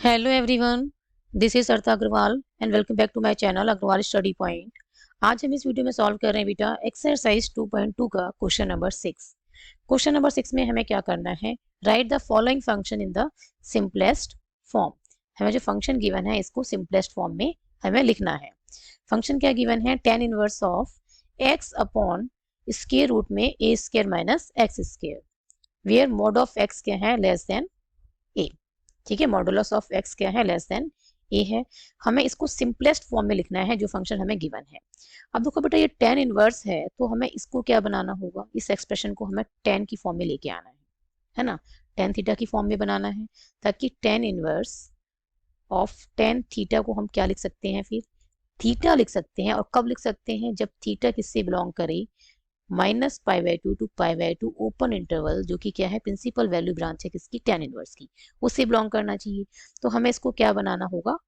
Hello everyone, this is Artha Agrawal and welcome back to my channel Agrawal study point. आज हम इस video में solve कर रहे हैं बेटा एक्सरसाइज 2.2 का क्वेश्चन नंबर 6। क्वेश्चन नंबर 6 में हमें क्या करना है, right the following function in the simplest form. हमें जो फंक्शन गिवन है इसको सिंपलेस्ट फॉर्म में हमें लिखना है। फंक्शन क्या गिवन है, tan inverse of x upon square root में a square minus x square, where mod of x क्या है, लेस देन a। ठीक है, मॉडुलस ऑफ एक्स क्या है, लेस देन ए है। हमें इसको सिंपलेस्ट फॉर्म में लिखना है जो फंक्शन हमें गिवन है। अब देखो बेटा ये tan इनवर्स है तो हमें इसको क्या बनाना होगा, इस एक्सप्रेशन को हमें tan की फॉर्म में लेके आना है ना, tan थीटा की फॉर्म में बनाना है, ताकि tan inverse of tan theta को हम क्या लिख सकते हैं, फिर थीटा लिख सकते हैं। और कब लिख सकते हैं, जब थीटा किससे बिलोंग करे, -π/2 टू π/2 ओपन इंटरवल, जो कि क्या है, प्रिंसिपल वैल्यू ब्रांच है किसकी, tan इनवर्स की, उससे बिलोंग करना चाहिए। तो हमें इसको क्या बनाना होगा,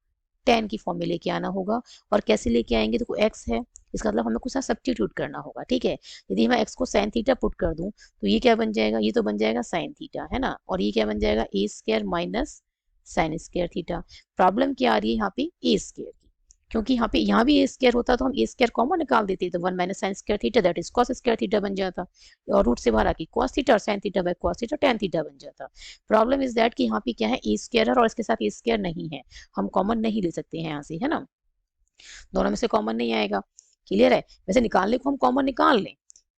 tan की फॉर्म में लेके आना होगा। और कैसे लेके आएंगे, देखो x है, इसका मतलब हमें कुछ सब्स्टिट्यूट करना होगा। ठीक है, यदि मैं x को sin थीटा पुट कर दूं तो ये क्या बन जाएगा, ये तो बन जाएगा sin थीटा, है ना, और ये क्या बन जाएगा, a square minus sin square theta. Problem क्या आ रही है यहाँ पे, a स्क्वायर की, क्योंकि यहाँ भी ए स्क्वायर होता तो हम ए स्क्वायर कॉमन निकाल देते, तो 1 minus sine square theta that is cos square theta बन जाता, और रूट से बाहर आके कॉस थीटा और sine theta by cos theta tan theta बन जाता। प्रॉब्लम इज दैट कि यहाँ पे क्या है, ए स्क्वायर है और इसके साथ ए स्क्वायर नहीं है, हम कॉमन नहीं ले सकते हैं यहाँ से, है ना, दोनों में से कॉमन नहीं आएगा। क्लियर है, वैसे निकालने को हम कॉमन निकाल लें,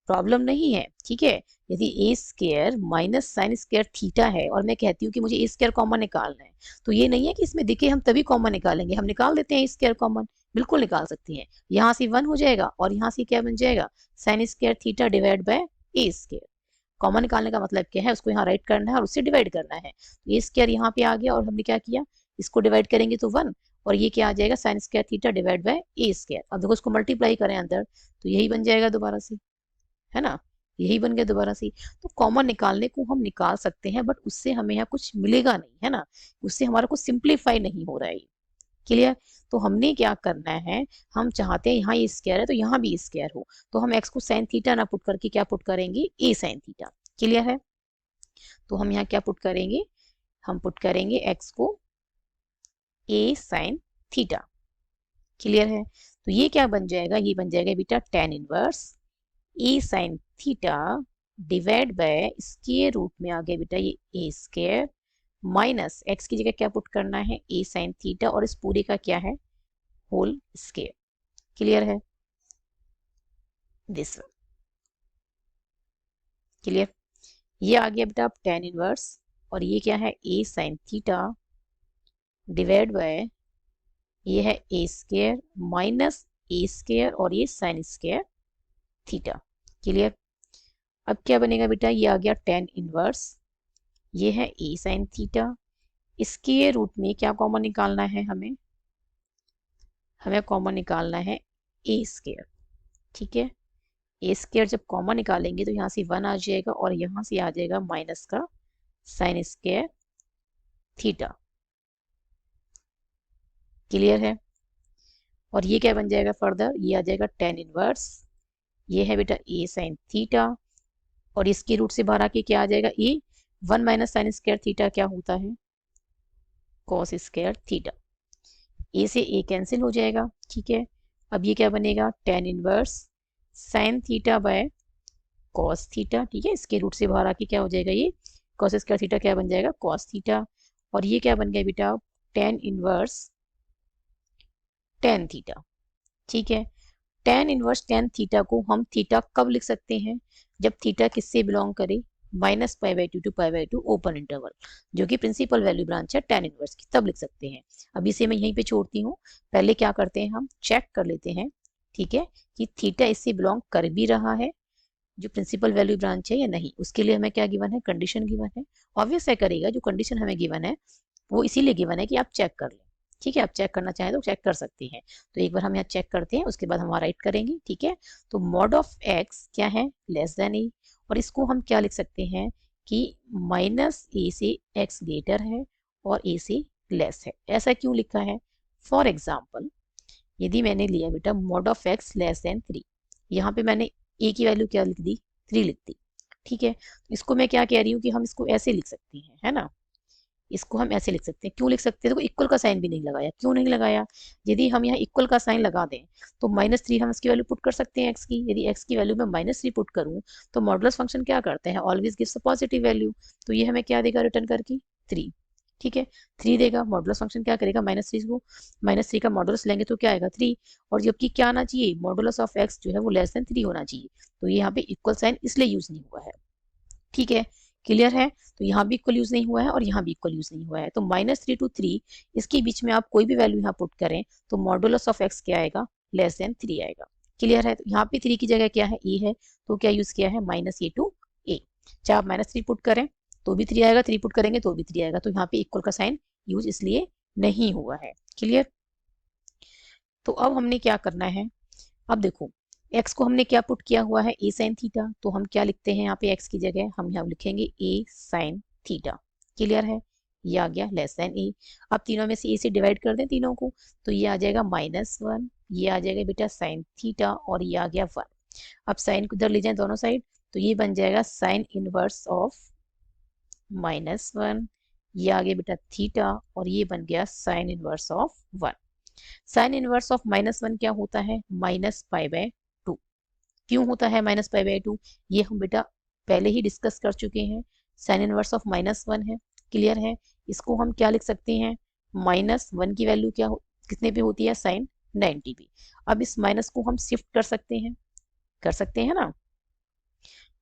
प्रॉब्लम नहीं है। ठीक है, यदि A square minus sine square theta है और मैं कहती हूँ कि मुझे ए स्क्वायर कॉमन निकालना है, तो ये नहीं है कि इसमें दिखे हम तभी कॉमन निकालेंगे, हम निकाल देते हैं ए स्क्वायर कॉमन, बिल्कुल निकाल सकती हैं। यहाँ से 1 हो जाएगा और यहाँ से क्या बन जाएगा, sign square theta divide bye ए स्क्वायर। कॉमन निकालने का मतलब क्या है, उसको यहाँ राइट करना है और उससे डिवाइड करना है। तो ए स्क्वायर यहाँ पे आ गया और हमने क्या किया, इसको डिवाइड करेंगे तो 1, और ये क्या आ जाएगा, sign square theta divide bye ए स्क्वायर। अब देखो इसको मल्टीप्लाई करें अंदर तो यही बन जाएगा दोबारा से, है ना, यही बन गया दोबारा से। तो कॉमन निकालने को हम निकाल सकते हैं, बट उससे हमें यहाँ कुछ मिलेगा नहीं, है ना, उससे हमारा कुछ सिंप्लीफाई नहीं हो रहा है। क्लियर, तो हमने क्या करना है, हम चाहते हैं यहाँ ये स्क्वायर है तो यहाँ भी स्क्वायर हो, तो हम x को साइन थीटा ना पुट करके क्या पुट करेंगे, a साइन थीटा। क्लियर है, तो हम यहाँ क्या पुट करेंगे, हम पुट करेंगे x को a साइन थीटा। क्लियर है, तो ये क्या बन जाएगा, ये बन जाएगा बेटा tan inverse a sine theta divide by square root में आ गया बेटा ये ए स्क्वायर माइनस एक्स की जगह क्या पुट करना है, ए साइन थीटा, और इस पूरे का क्या है, होल स्क्वायर। क्लियर है, दिस वन। क्लियर, ये आ गया बेटा tan इनवर्स, और ये क्या है, ए साइन थीटा डिवाइड बाय ये है ए स्क्वायर माइनस ए स्क्वायर और ये साइन स्क्वायर थीटा। क्लियर, अब क्या बनेगा बेटा, ये आ गया tan इनवर्स, ये है ए साइन थीटा, इसके रूट में क्या कॉमन निकालना है, हमें कॉमन निकालना है ए स्क्वायर। ठीक है, ए स्क्वायर जब कॉमन निकालेंगे तो यहाँ से 1 आ जाएगा और यहाँ से आ जाएगा माइनस का साइन स्क्वायर थीटा। क्लियर है, और ये क्या बन जाएगा फर्दर, ये आ जाएगा tan इनवर्स, ये है बेटा ए साइन थीटा, और इसके रूट से बाहर आके क्या आ जाएगा, ए 1 माइनस साइन स्क्वायर थीटा क्या होता है, कॉस स्क्वायर थीटा। ए से ए कैंसिल हो जाएगा। ठीक है, अब ये क्या बनेगा, tan inverse sine theta by cos theta. ठीक है, इसके रूट से बाहर आके क्या हो जाएगा, ये कॉस स्क्वायर थीटा क्या बन जाएगा, कॉस थीटा, और ये क्या बन गया बेटा, tan इनवर्स tan थीटा। ठीक है, tan इनवर्स tan थीटा को हम थीटा कब लिख सकते हैं, जब थीटा किससे बिलोंग करे, -π/2 टू π/2 ओपन इंटरवल, जो कि प्रिंसिपल वैल्यू ब्रांच है tan इनवर्स की, तब लिख सकते हैं। अब इसे मैं यहीं पे छोड़ती हूँ, पहले क्या करते हैं, हम चेक कर लेते हैं, ठीक है, कि थीटा इससे बिलोंग कर भी रहा है जो प्रिंसिपल वैल्यू ब्रांच है या नहीं। उसके लिए हमें क्या गिवन है, कंडीशन गिवन है, ऑब्वियस है करेगा, जो कंडीशन हमें गिवन है वो इसीलिए गिवन है कि आप चेक कर लें। ठीक है, आप चेक करना चाहें तो चेक कर सकते हैं। तो एक बार हम यहाँ चेक करते हैं, उसके बाद हम वहाँ राइट करेंगे। ठीक है, तो मॉड ऑफ एक्स क्या है, लेस देन ए, और इसको हम क्या लिख सकते हैं कि माइनस ए से एक्स ग्रेटर है और ए से लेस है। ऐसा क्यों लिखा है, फॉर एग्जाम्पल यदि मैंने लिया बेटा mod of x less than 3, यहाँ पे मैंने ए की वैल्यू क्या लिख दी, 3 लिख दी। ठीक है, इसको मैं क्या कह रही हूँ कि हम इसको ऐसे लिख सकते हैं, है ना, इसको हम ऐसे लिख सकते हैं। क्यों लिख सकते हैं? देखो इक्वल का साइन भी नहीं लगाया। क्यों नहीं लगाया? यदि हम यहाँ इक्वल का साइन लगा दें तो -3 हम इसकी वैल्यू पुट कर सकते हैं एक्स की। यदि एक्स की वैल्यू में -3 पुट करूँ तो मॉडुलस फंक्शन क्या करते हैं? Always gives a positive value. तो ये हमें क्या देगा रिटर्न करके? 3। ठीक है, 3 देगा। मॉडुलस फंक्शन क्या करेगा? -3 को, -3 का मॉडुलस लेंगे तो क्या आएगा? 3। और जबकि क्या आना चाहिए? मॉडुलस ऑफ एक्स जो है वो लेस देन 3 होना चाहिए। तो ये यहाँ पे इक्वल साइन इसलिए यूज नहीं हुआ है। ठीक है, क्लियर है? तो यहाँ भी इक्वल यूज नहीं हुआ है और यहाँ भी इक्वल यूज नहीं हुआ है। तो -3 to 3 इसके बीच में आप कोई भी वैल्यू यहाँ पुट करें तो मॉडुलस ऑफ एक्स क्या आएगा? लेस देन 3 आएगा। क्लियर है? तो यहाँ पे 3 की जगह क्या है? ए है, तो क्या यूज किया है? -a to a। चाहे आप -3 पुट करें तो भी 3 आएगा, 3 पुट करेंगे तो भी 3 आएगा। तो यहाँ पे इक्वल का साइन यूज इसलिए नहीं हुआ है। क्लियर? तो अब हमने क्या करना है? अब देखो x को हमने क्या पुट किया हुआ है? a sin theta. तो हम क्या लिखते हैं यहाँ पे x की जगह? हम यहाँ लिखेंगे a sin थीटा। क्लियर है? ये आ गया लेस देन a। अब तीनों में से a से डिवाइड कर दें तीनों को तो ये आ जाएगा -1, ये आ जाएगा बेटा sin थीटा और ये आ गया 1। अब साइन को इधर ले जाएं दोनों साइड तो ये बन जाएगा sin इनवर्स ऑफ -1, ये आ गया बेटा थीटा और ये बन गया sin inverse of 1। Sign inverse of -1 क्या होता है? -π/2। क्यों होता है -π/2? ये हम बेटा पहले ही डिस्कस कर चुके हैं। साइन इनवर्स ऑफ -1 है। क्लियर है? इसको हम क्या लिख सकते हैं? -1 की वैल्यू क्या कितने पे होती है? साइन 90 पे। अब इस माइनस को हम शिफ्ट कर सकते हैं ना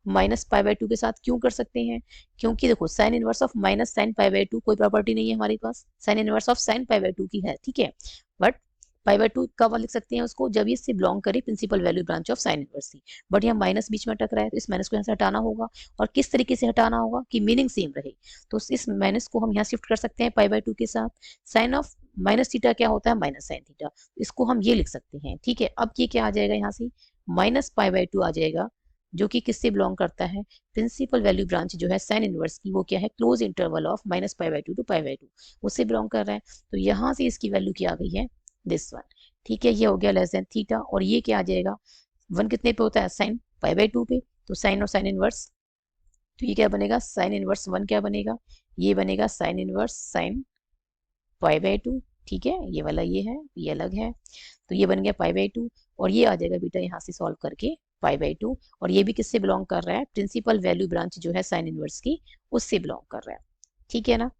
-π/2 के साथ। क्यों कर सकते हैं? क्योंकि देखो sine inverse of minus sine π/2 कोई प्रॉपर्टी नहीं है हमारे पास। साइन इनवर्स ऑफ साइन π/2 की है, ठीक है। बट π/2 कब लिख सकते हैं उसको? जब ये से बिलोंग करे principal value branch of sine inverse सी। बट यहाँ माइनस बीच में अटक रहा है तो इस माइनस को यहाँ से हटाना होगा। और किस तरीके से हटाना होगा कि मीनिंग सेम रहे? तो इस माइनस को हम यहाँ शिफ्ट कर सकते हैं π/2 के साथ। साइन ऑफ माइनस थीटा क्या होता है? Minus sine theta. इसको हम ये लिख सकते हैं, ठीक है। अब ये क्या आ जाएगा? यहाँ से -π/2 आ जाएगा जो कि किससे बिलोंग करता है? प्रिंसिपल वैल्यू ब्रांच जो है साइन इनवर्स की, वो क्या है? क्लोज इंटरवल ऑफ -π/2 टू π/2 उससे बिलोंग कर रहा है। तो यहाँ से इसकी वैल्यू क्या आ गई है? This one. ठीक है, ये हो गया लेस देन थीटा और ये क्या आ जाएगा? 1 कितने पे होता है? साइन π/2 पे। तो साइन और साइन इनवर्स, तो ये क्या बनेगा? साइन इनवर्स 1 क्या बनेगा? ये बनेगा साइन इनवर्स साइन π/2। ठीक है, ये वाला ये है, ये अलग है। तो ये बन गया π/2 और ये आ जाएगा बेटा यहाँ से सॉल्व करके π/2। और ये भी किससे बिलोंग कर रहा है? प्रिंसिपल वैल्यू ब्रांच जो है साइन इनवर्स की, उससे बिलोंग कर रहा है। ठीक है ना?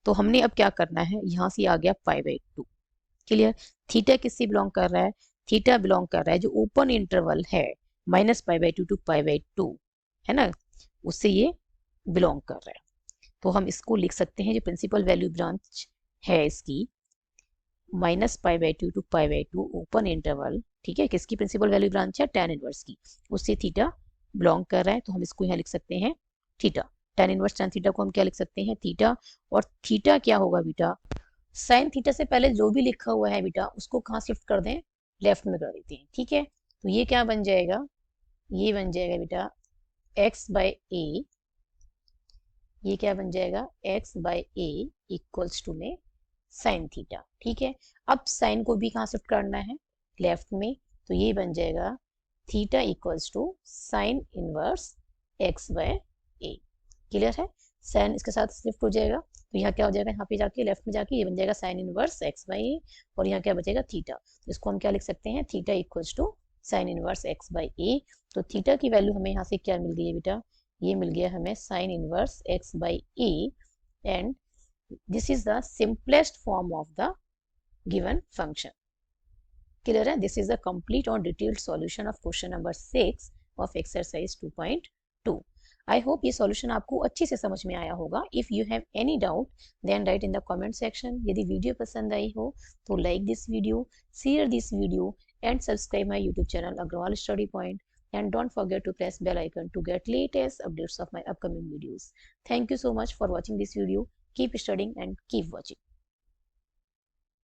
तो हमने अब क्या करना है? यहाँ से आ गया π/2। क्लियर? थीटा किससे बिलोंग कर रहा है? थीटा बिलोंग कर रहा है जो ओपन इंटरवल है -π/2 टू π/2 है ना, उससे ये बिलोंग कर रहा है। तो हम इसको लिख सकते हैं जो प्रिंसिपल वैल्यू ब्रांच है इसकी -π/2 टू π/2 ओपन इंटरवल, ठीक है। किसकी प्रिंसिपल वैल्यू ब्रांच है? tan इनवर्स की, उससे थीटा बिलोंग कर रहा है। तो हम इसको यहाँ लिख सकते हैं theta. tan inverse tan theta को हम क्या लिख सकते हैं? थीटा। और थीटा क्या होगा बेटा? साइन थीटा से पहले जो भी लिखा हुआ है बेटा उसको कहाँ शिफ्ट कर दें? लेफ्ट में कर देते हैं, ठीक है। तो ये क्या बन जाएगा? ये बन जाएगा बेटा x/a। ये क्या बन जाएगा? x/a इक्वल्स टू में साइन थीटा। ठीक है, अब साइन को भी कहाँ शिफ्ट करना है? लेफ्ट में। तो ये बन जाएगा theta equals to sine inverse x/a। Clear है? साइन इसके साथ शिफ्ट हो जाएगा तो यहाँ क्या हो जाएगा? यहाँ पे जाके लेफ्ट में जाके ये बन जाएगा साइन इनवर्स x/a और यहाँ क्या बचेगा? थीटा। तो इसको हम क्या लिख सकते हैं? Theta equals to sine inverse x/a। तो थीटा की वैल्यू हमें यहाँ से क्या मिल गई है बेटा? ये मिल गया हमें sign inverse x/a and this is the simplest form of the given function. Clear है? This is the complete और detailed solution of question number 6 of exercise 2.2. I hope ये solution आपको अच्छे से समझ में आया होगा. If you have any doubt, then write in the comment section. यदि वीडियो पसंद आई हो तो like this video, share this video and subscribe my YouTube channel Agrawal Study Point. And don't forget to press bell icon to get latest updates of my upcoming videos. Thank you so much for watching this video. Keep studying and keep watching.